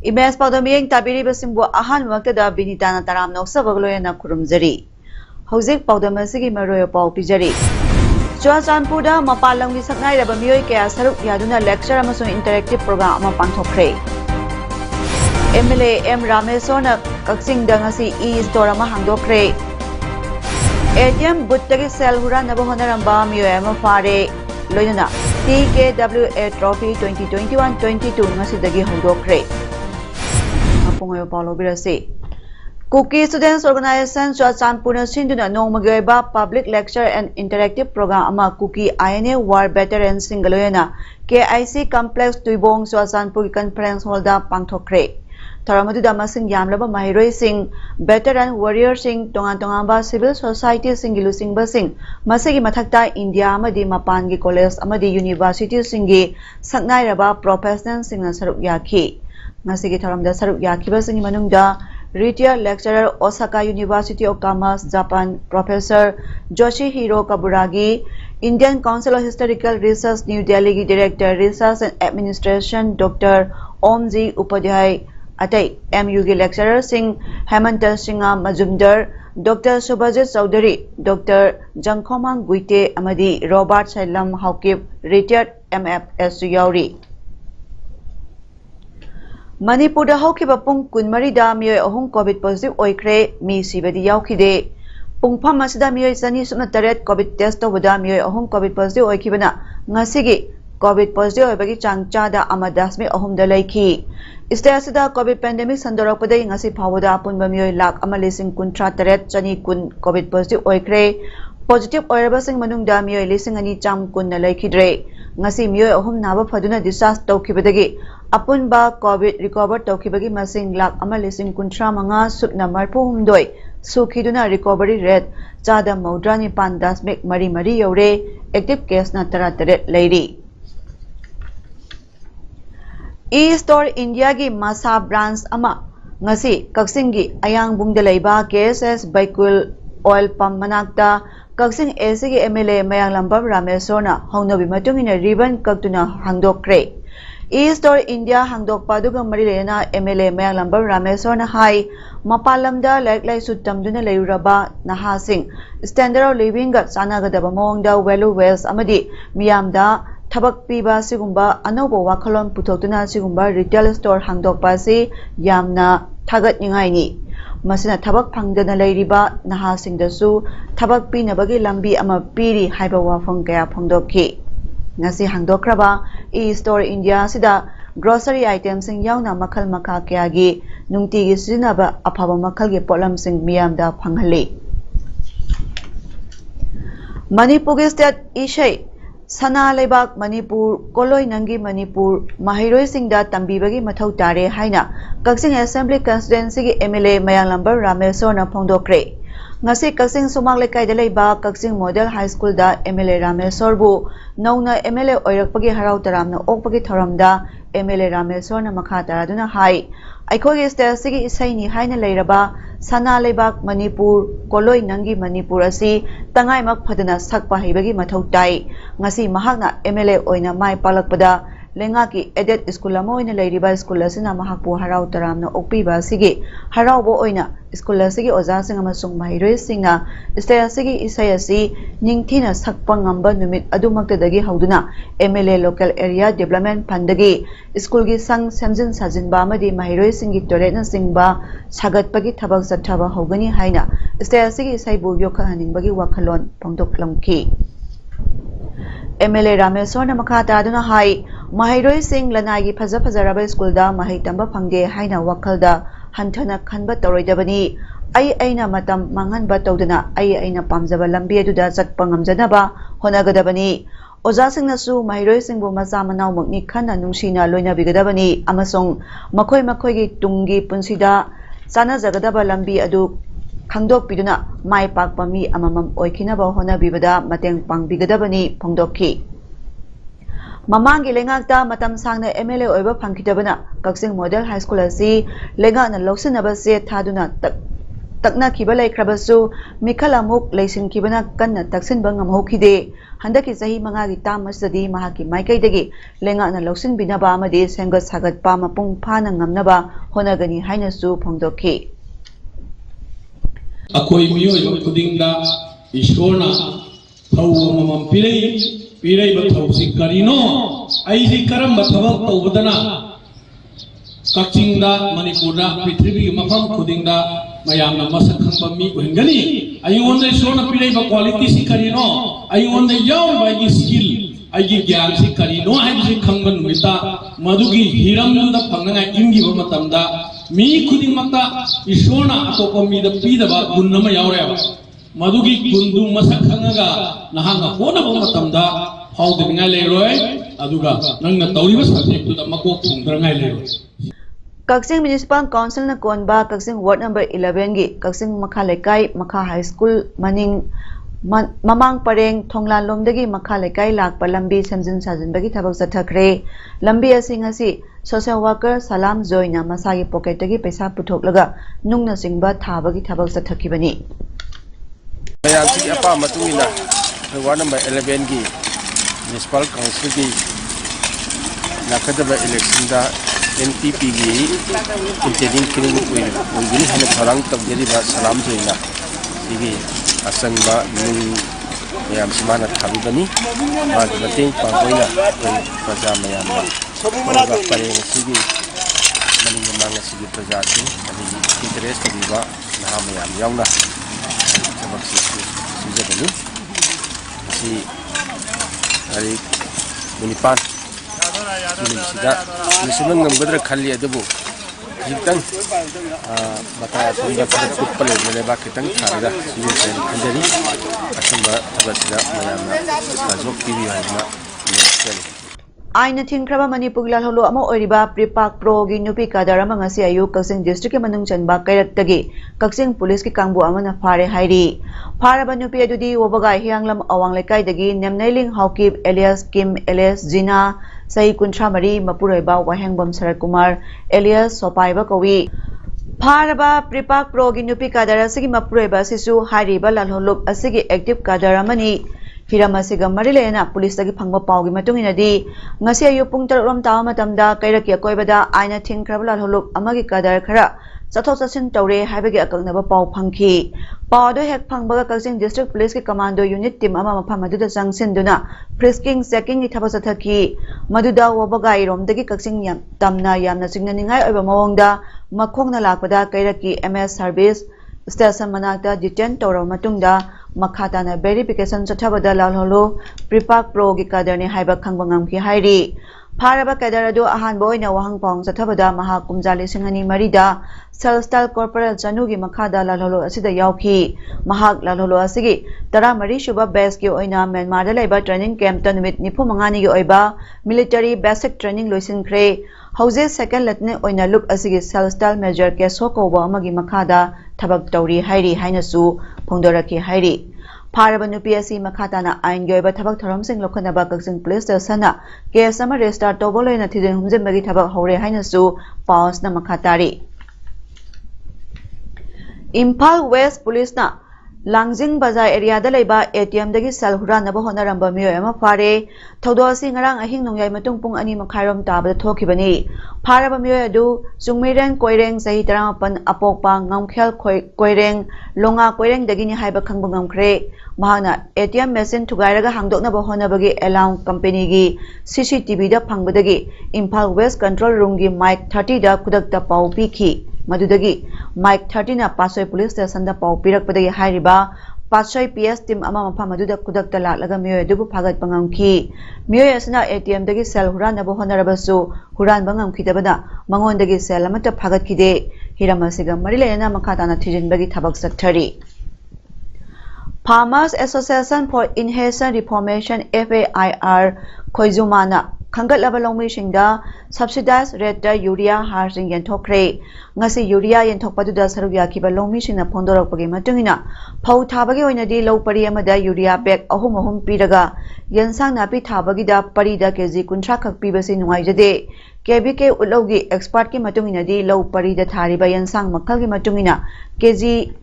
Imes Paudamiyang tabiri basimbo ahan waktada binitana taram noksa bagloyana kurumjari. Hauzik Paudamasigi maroyo pau pijari. Chuachanpurda mapalang bisaknai raba miyoy kaya saruk yaduna lecture amasung interactive program ama pangthokre. MLA M Ramesona Kaksingda ngasi e-store ama hangdokre. ATM buttagi sel huran naba honaramba miyoy ama fare. Loyana TKWA Trophy 2021-22 ngasi dagi hangdokre. Cookie Students Organization Chuachanpurna Sinduna Nongmagyoiba Public Lecture and Interactive Program ama Cookie INA War Veteran Singaloyana KIC Complex Tuibong Chuachanpur Conference Hall da pangthokre. Taramadida masing yamlaba mahiroi sing veteran warrior sing tongan-tongamba civil society singilu sing basing masigi mathakta India amadi mapangi college amadi university singi saknai raba professional singna saruk yakhi. Ngasigi tharamda saruk yakiba singi manungda retired lecturer Osaka University of Commerce Japan Professor Yoshihiro Kaburagi, Indian Council of Historical Research New Delhi Director Research and Administration Dr. Omji Upadhyay Atai MUG lecturer Singh Hemanta Singha Majumdar Dr. Subhajit Chaudhary Dr. Jangkhomang Guite Amadi Robert Sailam Haukip retired MFS Yauri Manipurda haukiba pung kunmarida miyoy ahong COVID positive oikre mi sibadi yaukide. Pungpham asida miyoy sani sumna taret COVID test tawbada miyoy ahong COVID positive oikibana ngasigi COVID positive oibagi changchada ama dasmi ahomda laiki. Iste asida COVID pandemic sandorakpadai ngasi phawada apunba miyoy lak ama lising kuntra taret chani kun COVID positive oikre. Positive oirabasing manungda miyoy lising ani cham kun na laikidre. Ngasi miyoy ahom naba phaduna discharge tawkibadagi apunba COVID recover tawkibagi masing lak ama lising kuntra manga sutna marpu humdoi sukhiduna recovery rate chada maudrani pandasmik mari yore active case na taret lairi. E-Store India gi Masa branch ama ngasi Kaksingi ayang bungda laiba KSS Baikul oil pump manakta Kaksing ACG MLA Mayang Lambam Ramesona hongnobi matungina ribbon kaktuna hangdokre. E-Store India hangdok paduga marilena MLA Mayang Lambam Ramesona hai mapalamda like sutamduna layuraba nahasing standard of living ga sanagadaba mongda welu west amadi miyamda tabak piba sigumba anobo wakalon putoktuna sigumba retail store hangdok pasi yamna tagat ningaini. Masina tabak pangdana layriba nahasingdasu tabak pinabagi lambi ama piri haiba wafang kaya phangdokki. Ngasi hangdokraba E-Store India sida grocery items sing yauna makal maka kaya gi nungtigi sinaba apaba makal gi polam sing miyamda phanghali. Manipur state ishay Sana Lebak Manipur Koloi Nangi Manipur Mahiroi Singda Tambibagi Mathau Tare Haina Kaksing Assembly Constituency MLA Mayang Lambar Ramesona Phongdokre Ngasi Kaksing Sumak Lekai Dalaiba Kaksing Model High School da MLA Ramesorbu Nauna MLA Oirakpagi Harau Taramna Okpagi Thoramda MLA Ramesona Makha Taraduna Hai Aikhogi Stasigi Isaini Haina Leiraba Sana Lebak Manipur Koloi Nangi Manipur asi Tangai Mak Phadana Sakpa Hibagi Mathau Tai Ngasi Mahakna MLA Oina Mai Palakpada Lengaki Edet School Amo Oina Leiriba School Asina Mahakpu Harau Taramna Okpiba Sigi Harau Bo Oina School Asigi Oza Sing Amasung Mahiroi Singna Stasigi Isayasi Ningthina Sakpa Ngamba Numit Adumaktadagi Hauduna MLA Local Area Development Pandagi School gi Sang Samjin Sajinba Amadi Mahiroi Singi Toilet na Singba Sagatpagi Thabak Sathaba Haugani Haina Stasigi Isaibu Yoka Haningbagi Wakalon Phongdoklamki MLA Ramesona Makha Taraduna Hai Mahiroi Sing Lanagi Phaja Phajaraba School da Mahai Tamba Phangde Haina Wakalda Hanthana Khanba Toroidabani Aina Matam Manganba Tawdana Aina Pamjaba Lambi Aduda Chatpa Ngamjanaba Honagadabani ओजासिंगनासु महिरोइसिंगबु मचा मनाउमकनि खन्ना नुंसिना लोइनाबिगदबनि अमसोंग मखोइ मखोइगी तुंगी पुंसिदा चानाजगदबा लंबी अदु खंदोकपिदुना माइ पाकपा मी अममम ओइखिनबा होनाबिबदा मतेंग पांगबिगदबनि फोंदोकखि ममांगी लेंगाकता मतम सांगना MLA ओइबा फंखिदबना Kakching model high school असि लेंगाना लौसिनबा से थादुना तकना खिबा लेख्रबसु मिखल अमुक लेसिनखिबना कन्ना तक्सिनबा ngamhokide handaki sahi mangagi tamasadi mahaki maikaidagi लेंगाना लौसिनबिनबा अमदि सेंगत सागतपा मपुंग फाना ngamnaba honagani hainasu phongdokhi अखोई मियोइबा खुदिंगदा ईश्वरना थौ ममम पिरई बथौसी करिनो आइजी करम बथबक तौबदना कक्चिंगदा मणिपुरदा पृथ्वी मफम खुदिंगदा मयामना मसक खंबा मी ओहिंगनी आइओंदे ईश्वरना पिरई क्वालिटी सी करिनो आइओंदे याव बागी स्किल आइगी ज्ञान सी करिनो हाइजी खंबन मिता मधुगी हिरमदा फंगना इंगी बमतमदा मी खुदिंगमक्ता ईश्वरना अतोप मीदा पीदबा गुन्नमा यावरेबा मधुगी गुंदु मसक खंगगा नहांगा होनबा मतमदा फाउदनिंगा लेरोय अदुगा नंगना तौरिबा सब्जेक्ट तुदा मकोक थुंद्रंगाय लेरोय कक्सिंग म्युनिसिपल काउंसिल न कोनबा कक्सिंग वार्ड नंबर 11 गी कक्सिंग मखा लेकाई मखा हाई स्कूल मनिंग ममांग परेंग थोंगलान लोमदगी मखा लेकाई लाकपा लंबी समजिन साजिनबगी थबक चथखरे लंबी असिंग असि सोशल वर्कर सलाम जोइना मसागी पॉकेटगी पैसा पुथोकलगा नुंगना सिंगबा थाबगी थबक चथखिबनी मयासी अपा मतुंगिना वार्ड नंबर 11 की म्युनिसिपल काउंसिल की लाखदबा इलेक्शन दा एनपीपी की इंटेनिंग क्लिनिक ओइगिनी हने थरांग तबजेरिबा सलाम जोइना सिगी असंबा नुंग मयाम सिमाना थाबिबनी मागी मतेंग पांगोइना प्रजा मयाम ओगा परेंग सिगी मनिंग मांग सिगी प्रजा से अदिगी इंटरेस्ट तबिबा नहा मयाम यावना hari munipan misalnya ngambil kali ada bu kita mata sumber terkumpul melebak kita cara jadi asal berbeda mana sajok TV hanya आईना थिंख्रबा मणिपुर लालहलो अमा ओरिबा प्रिपाक प्रोगी नुपी कादर मंगसी आयु कक्सिंग डिस्ट्रिक्ट के मनुंग चनबा कैरक्तगी कक्सिंग पुलिस की कांगबु अमना फारे हाइरी फारबा नुपी अदुदी ओबगा हियांगलम अवांग लेकाइदगी नेमनैलिंग हाउकिब एलियस किम एलियस जिना सही कुंट्रा मरी मपुरैबा वाहेंगबम शरद कुमार एलियस सोपाइबा कवि फारबा प्रिपाक प्रोगी नुपी कादर असगी मपुरैबा सिसु हाइरीबा लालहलो असगी एक्टिव कादर अमनी हिरामसिगा मरिलेना पुलिस तगी फंगबा पावगी मतुंगिनदी ngasi ayu pung 3 rom tawa matamda kairaki akoibada aina thingkrabla lalholuk amagi kadar khara chathok chachin tawre haibagi akaknaba paw phangki pawdo hek phangbaga kaksing district police ki commando unit team ama mafam aduda sangsin-duna frisking checking ni thaba chathaki maduda wobagai romdagi kaksing yam tamna yamna chingnaningai oiba mawongda makhongna lakpada kairaki ms service station manakta detain tawra matungda makhatana verification chathabada lalholo pripak pro gi kadarni haiba khangbangam ki hairi फारबा कैदरदो अहानबो ओइना वहंग पांग चथबदा महा कुमजाली सिंहनी मरीदा सेलस्टाइल corporate चनुगी मखादा लालहोलो असिदा यावखी महाक लालहोलो असिगी तरा मरी शुबा base की ओइना Myanmar दा लेबा training camp तनमित निफु मंगानी गी ओइबा military basic training लोइसिनख्रे हौजे second लेटने ओइना लुक असिगी सेलस्टाइल मेजर केसो कोबा अमगी मखादा थबक तौरी हाइरी हाइनसु फोंदोरकी हाइरी फारबा नुपी असि मखाताना आइन गयोबा थबक थरमसिंग लोखनबा कक्सिंग पुलिस स्टेशन केस अमा रेजिस्टर तोबोलोइना थिदिन हुमजेमबगी थबक हौरे हाइनसु पाउसना मखातारी इम्फाल वेस्ट पुलिसना लांगजिंग बाजार एरिया दा लेबा एटीएम दगी सेल हुरानबा होनरंबा मियोय अमा फारे थौदो असि ngarang ahing nongyai matung pung ani makhairom tabada thokibani फारबा मियोय अदु सुंगमिरेंग कोइरेंग सही 38 अपोकपा ngamkhel Koireng लोंगा Koireng दगिनि हाइबा खंगबा ngamkhre mahana ATM machine thugairaga hangdoknaba honabagi alarm company gi CCTV da phangbadagi Imphal West control room gi mic 30 da kudakta pau pikhi madudagi mic 30 na Pasoi police station da pau pirakpadagi hairiba Pasoi PS team ama mafam aduda kudakta laklaga miyoy dubu phagat pangamki miyoy asna ATM dagi sel huranaba honarabasu huran bangam khidabada mangon dagi sel amata phagat khide hiramasiga marilena makhatana thijinbagi thabak sathari Farmers Association for Enhanced Reformation FAIR Khoizumana Khangatlaba Longmisingda subsidized rate urea harsing yenthokre ngasi urea yenthokpaduda saruk yakiba longmisingna phondorakpagi matungina phau thabagi oinadi low pari amada urea bag ahum piraga yensang napi thabagi da pari da kg 30 khak pibasi nuaijade KBK ulaugi expert ki matungina di low pari da thariba yensang makhalgi matungina kg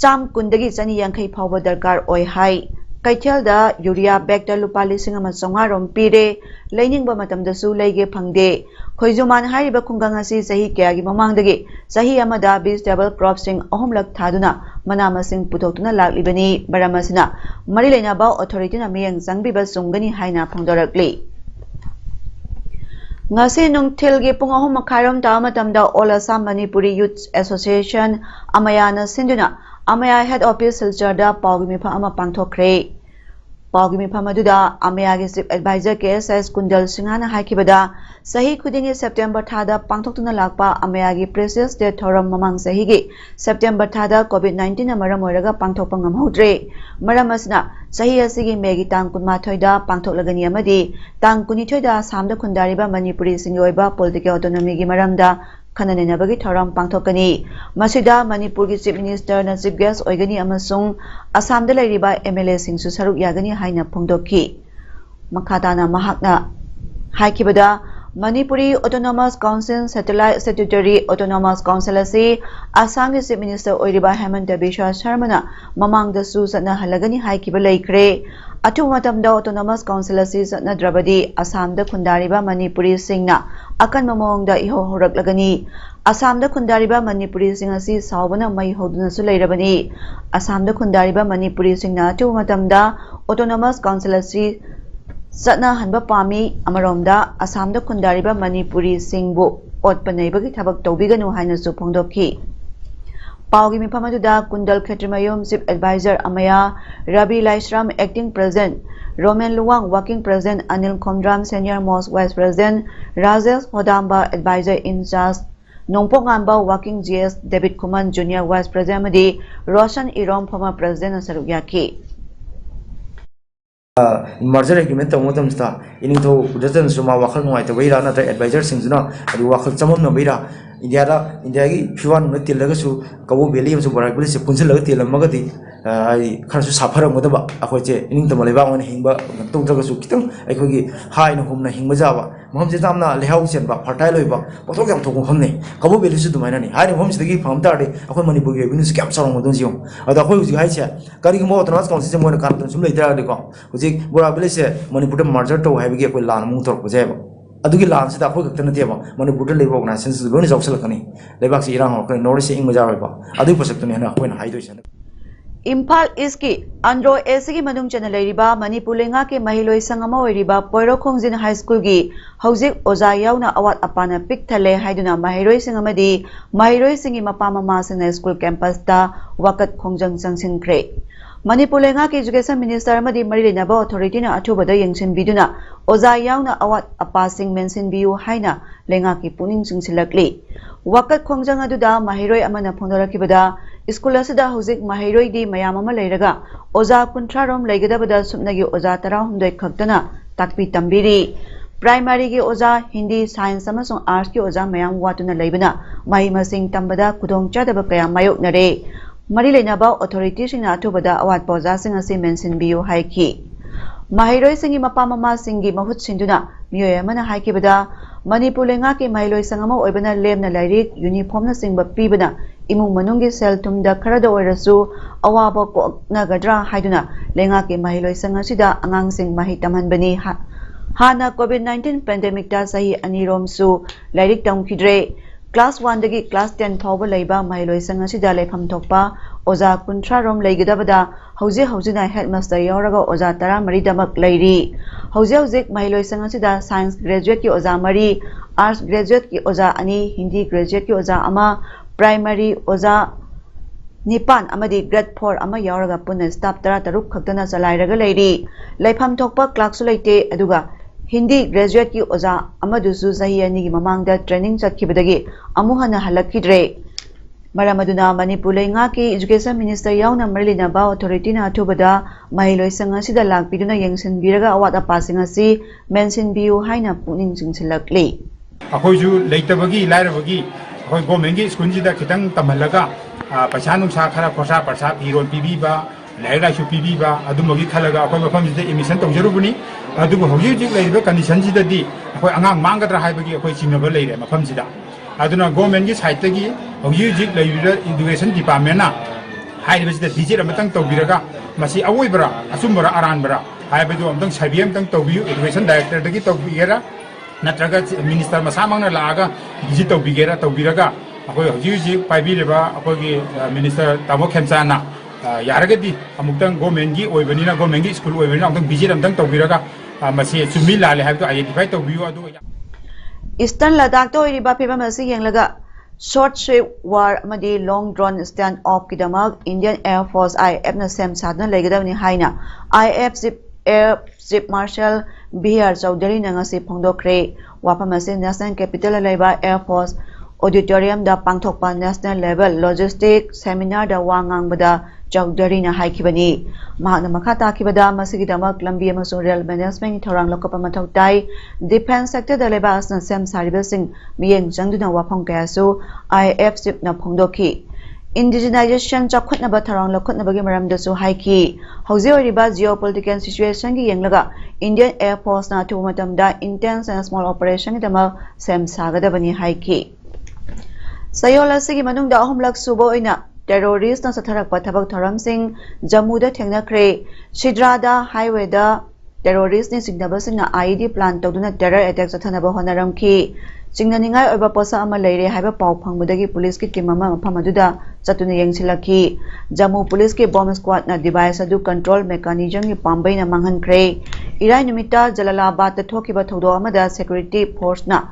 Cham kundagi chani yankai phawba darkar oi hai kaithel da urea bag da lupa lising ama songa rom pire lainingba matamda su leige phangde khoijuman hariba khungang asi sahi kyagi mamangdagi sahi amada vegetable cropping ahumlak thaduna mana masing putoktuna laklibani baramasina mari leina ba authority na miyang jangbiba sungani haina phangdorakli ngase nungthilgi pung ahum makhairam ta matamda All Assam Manipuri Youth Association amayana sinduna Amaya Head Office Silcharda Paugimipa Ama Pangthokre Paugimipa Maduda Amaya Chief Advisor KSS Kundal Singhana Haikibada Sahi Kudingi September Thada Pangthoktuna Lakpa Amaya gi Precious Day Thoram Mamang Sahigi September Thada COVID-19 Amaram Oiraga Pangthokpa ngamhodre Maram asina Sahi asigi Megi Tang Kunma Thoida Pangthoklagani amadi Tang Kuni Thoida Samda Kundariba Manipuri Singi Oiba Political Autonomy gi maramda Khananenabagi Thoram Pangthokani Masida Manipur gi Chief Minister na Chief Guest Oigani amasung Assam da lairiba MLA singsu saruk yagani haina phongdokhi Makhadana mahakna haikibada Manipuri Autonomous Council Satellite Statutory Autonomous Council asi Assam gi Chief Minister Oiriba Hemanta Biswa Sharmana mamangda su satna halagani haikiba laikre Atu matamda Autonomous Council asi satna drabadi Assam da khundariba Manipuri singna akan mamongda iho horaklagani Assam da khundariba Manipuri sing asi saubana mai hoduna su leirabani Assam da khundariba Manipuri singna atu matamda Autonomous Council asi satna hanba pami amaromda Assam da khundariba Manipuri singbu otpaneibagi thabak tawbiganu haina su phongdokhi Paugi Mipamaduda Kundal Khetrimayum Chief Advisor Amaya Rabi Laisram Acting President Roman Luwang Working President Anil Khomdram Senior Most Vice President Rajesh Hodamba Advisor in Charge Nongpongamba Working GS David Kuman Junior Vice President Madi Roshan Irom former President Sarugyaki merger agreement to modem sta ining to dozen suma wakhal ngai to weira na advisor singzuna adi wakhal chamam na weira india gi phiwan na tilaga su kabu beli am su barak beli se punjil laga tilam magati ai kharsu safara modaba akhoi che ining to maleba on hingba tung jaga su kitang akhoi gi hai na humna hingba jawa moham je jamna lehau chen ba fertile loiba potok yam thokong hamne kabu beli su dumaina ni hai moham sidagi pham tarde akhoi manipur gi binu scam sarong modon jiong ada akhoi ji hai che kari gi mo autonomous council se mo na kan sum leitra de ko uji bora beli se manipur merger to hai gi akhoi lan mung tor ko jeba adugi lan se da akhoi kakta na teba manipur le organization se loni jawsal kani lebak se irang ko nor se ing majar ba adu pasak to ne na akhoi na hai do se Imphal East ki Andro Esigi Manung Chana Leiriba Manipur Lenga ke Mahiloi Sangama Oiriba Poirokhongjin High School gi Hauzik Oza Yauna Awat Apana Pik Thale Haiduna Mahiroi Singamadi Mahiroi Singi Mapa Mama Singna School Campus da Wakat Khongjang Changsinkre Manipur Lenga ki Education Minister Amadi Marilena Authority na Athubada Yengsin Biduna Oza Yauna Awat Apa Sing Mensin Biu Haina Lenga ki Puning Singsilakli Wakat Khongjang aduda Mahiroi amana phondorakibada School asida Hauzik Mahiroi di mayam ama leiraga Oza kuntrarom leigadabada supnagi Oza 12 khaktana takpi tambiri Primary gi Oza Hindi Science amasung Arts ki Oza mayam watuna leibana mahi masing tambada kudong chadaba kaya mayoknare mari leinaba authority singna athubada awat poza sing asi mention biu haiki Mahiroi singi mapa mama singi mahut sinduna miyoy amana haikibada Manipur Lenga ki Mahiloi sangama oibana lemna lairik uniform na singba pibana imung manunggi sel tumda kharada oirasu awaba ko nagadra haiduna Lenga ki Mahiloi sanga sida angang sing mahi tamhanbani hana COVID-19 pandemic da sahi anirom su lairik tamkhidre class 1 dagi class 10 phawba leiba Mahiloi sanga sida lepham thokpa Oza kuntra rom leigidabada haujina headmaster yauraga Oza 13 damak leiri hauzik Mahiloi sanga sida science graduate ki Oza mari arts graduate ki Oza ani Hindi graduate ki Oza ama primary Oza Nipan amadi grade 4 ama yauraga punna staff 13 khaktana chalairaga leiri lepham thokpa class leite aduga Hindi graduate ki Oza amadusu sahi ani gi mamangda training chatkibadagi amuhana halakidre Maram aduna Manipur leingaki Education Minister yauna marilina ba authority na athubada mahiloisang asida lakpiduna yengsinbiraga awat apasing asi mensinbiu haina puning singsilakli. Akoju leitabagi lairabagi akoi gomengi skunjida kitang tamhalaga paisa nungsa khara khosa parsa iron pibiba laira su pibiba adumagi khalaga akoi mafamjida emission tawjarubuni adubu hojiji leiba condition jidadi akoi angang mangadra haibagi akoi chingnaba leire mafamjida aduna government gi side gi hojiji leira education department na haibajida digit amatang tawbiraga masi awoibra asumbara aranbara haibaju amtang sabi amtang tawbiu education director dagi tawbigera natraga minister masamang na laga visit tawbigera tawbiraga akoi hojiji paibireba akoi minister tamo khemchana yaragadi amuktang government gi oibanina government gi school oibanina amtang visit amtang tawbiraga masi chumi lale haibto identify tawbiu adu Eastern Ladakh to iriba phibam asi yenglaga short sweep war amadi long drawn stand off kidamak Indian Air Force IF na sem sadna legadawni haina IF zip Air Chief Marshal BR Chowdhury na ngasi phongdokre wapam asi National Capital laiba Air Force Auditorium da pangthokpa National Level Logistic Seminar da wangang bada Chowdhury na haikibani mahakna makha takibada masigidamak lambi amasung rail management thorang lokapa mathau tai defense sector da laiba asna sem saribasing miyeng jangduna wapong kayasu IF Chief na phongdokhi indigenization chakhutnaba tharang lokhutnabagi maramdasu haiki hauji oriba geopolitical situation gi yenglaga Indian Air Force na thu matamda intense and small operation dama sem sagadabani haiki sayola sigi manungda ahumlak subo oina terrorist na satharak pathabak thoramsing Jammu da thengnakre Sidrada highway da terrorist ni signabasing na IED plan tawduna terror attack sathanaba honaramki Chinganingai oiba posa ama leire haiba pau phangbudagi police ki team ama mafam aduda chatuna yengsilaki Jammu police ki bomb squad na device adu control mechanism ki pambai na manghankre irai numita Jalalabad ta thokiba thodo amada security force na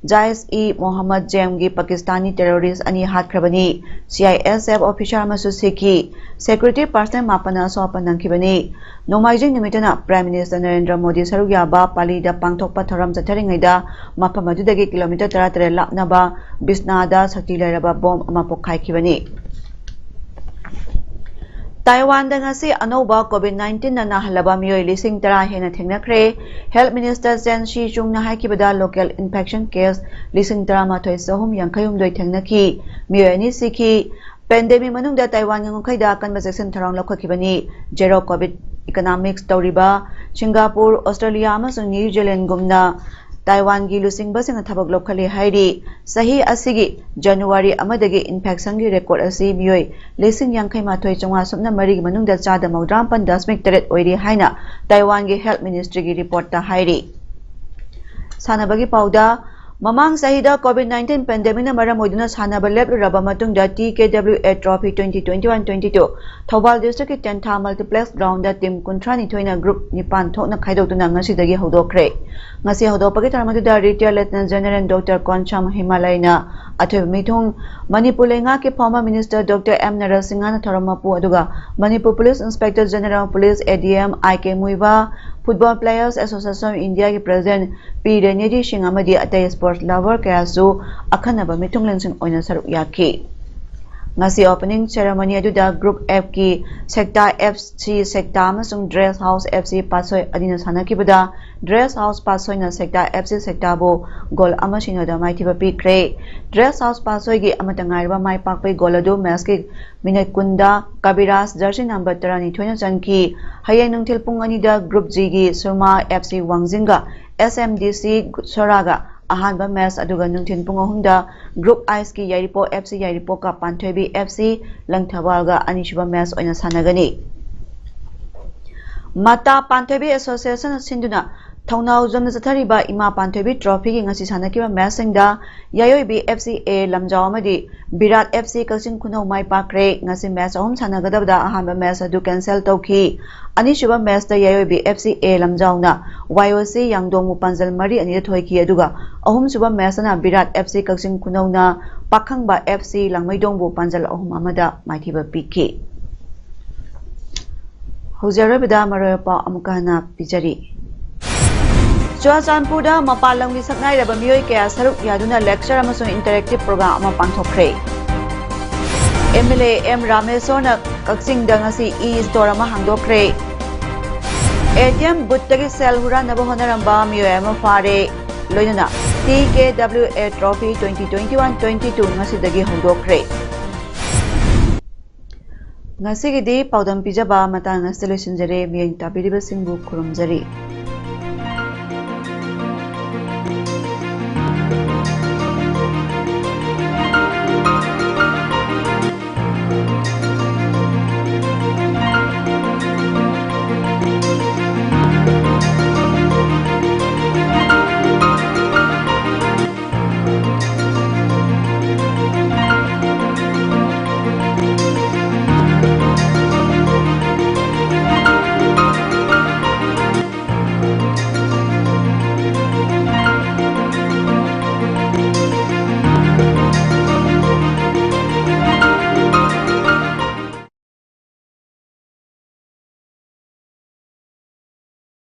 Jais-e Mohammad Jem gi Pakistani terrorist ani hatkrabani CISF officer amasu seki security person mapana sopan nangkibani nomaijing nimitana Prime Minister Narendra Modi sarugya ba pali da pangthokpa thoram chatharingai da mapamadudagi kilometer 13 lapnaba Bisnada sakti lairaba bomb ama pokhaikibani Taiwan da ngasi anoba COVID-19 na nahalaba miyoi lising tara hena thengnakre Health Minister Chen Shih-chung na haikibada local infection case lising tara mathoi sahum yankhayum doi thengnaki miyoi ni sikhi pandemic manungda Taiwan ngongkhaida conversation tharang lokhakibani zero covid economics tawriba Singapore Australia amasung New Zealand gumna Taiwan gi lusing basing thabak lokhali hairi sahi asigi January amadagi infection gi record asi miyoi lising yankhai mathoi chonga sumna mari manungda chada maudram pan dasmik teret oiri haina Taiwan gi health ministry gi report ta hairi sanabagi pauda Mamang sahida COVID-19 pandemic na maram oiduna sanaba lepraba matungda TKWA Trophy 2021-22 Thobal District ki 10 multiplex ground da team kuntrani thoina group nipan thokna khaidokduna ngasidagi hodokre ngasi hodopagi tarmaduda retail lieutenant general Dr. Koncham Himalayna athoi mithung Manipur lenga ki former minister Dr. M Narasingha na thoramapu aduga Manipur Police Inspector General Police ADM IK Muiba Football Players Association of India ki president P Renedi Singh amadi atai sports lover kayasu akhanaba mithung lensing oina saruk yaki ngasi opening ceremony aduda group F ki sector FC sector amasung dress house FC pasoi adina sanakibada dress house pasoi na sector FC sector bo goal amasino da maithiba pikre dress house pasoi gi amatangai mai pakpai goal adu match ki minute kunda Kabiras jersey number 30 thoina chanki hayang nungthil pung ani da group G gi Surma FC Wangjinga SMDC Soraga ahanba match aduga nungthin pung ahumda group Ice ki Yairipo FC Yairipo ka Panthoi FC Langthawalga anishuba match oina sanagani Mata Panthoi Association sinduna Thaunau Jamna Chathariba Ima Panthoi Trophy gi ngasi sanakiba match singda Yayoi FCA Lamjau amadi Virat FC Kasing Khunau mai pakre ngasi match ahum sanagadabda ahanba match adu cancel tawki anishuba match da Yayoi FCA Lamjau na YOC Yangdong Mupanjal Mari ani thoiki aduga ahum suba match na Virat FC Kasing Khunau na Pakhangba FC Langmaidong bu Panjal ahum amada maithiba piki Haujarabida Marapa Amukana Pijari Churachandpurda Mapalamgi Saknai Raba Miyoi Kaya Saruk Yaduna Lecture amasung interactive program ama pangthokre MLA M Ramesona Kaksingda ngasi e-store ama hangdokre. ATM buttagi sel huranaba honaramba miyoy ama fare. Loinana TKWA Trophy 2021-22 ngasidagi hangdokre. Ngasigidi paudam pijaba matang solution jare miyang tabiriba singbu kurumjari.